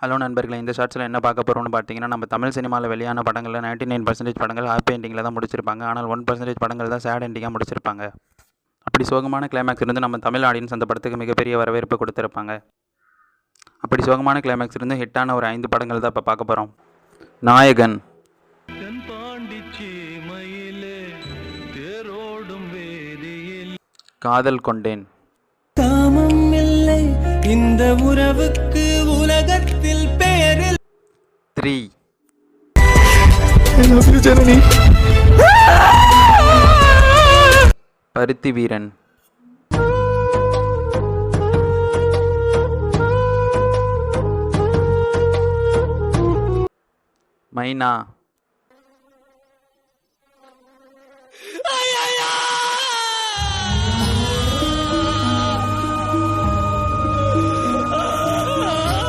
Hello நண்பர்களே, இந்த ஷார்ட்ஸில் என்ன பார்க்க போகிறோம்னு பார்த்தீங்கன்னா, நம்ம தமிழ் சினிமாவில் வெளியான படங்களில் 99% படங்கள் ஹாப்பி எண்டிங்கில் தான் முடிச்சிருப்பாங்க. ஆனால் 1% படங்கள் தான் சேட் எண்டிங்காக முடிச்சிருப்பாங்க. அப்படி சோகமான கிளைமேக்ஸ் இருந்து நம்ம தமிழ் ஆடியன்ஸ் அந்த படத்துக்கு மிகப்பெரிய வரவேற்பு கொடுத்துருப்பாங்க. அப்படி சோகமான கிளைமேக்ஸ் இருந்து ஹிட்டான ஒரு 5 படங்கள் தான் இப்போ பார்க்க போகிறோம். நாயகன், காதல் கொண்டேன், காமம் இல்லை இந்த உறவுக்கு உலகத்தில் பேரில் 3, பருத்தி வீரன், மைனா,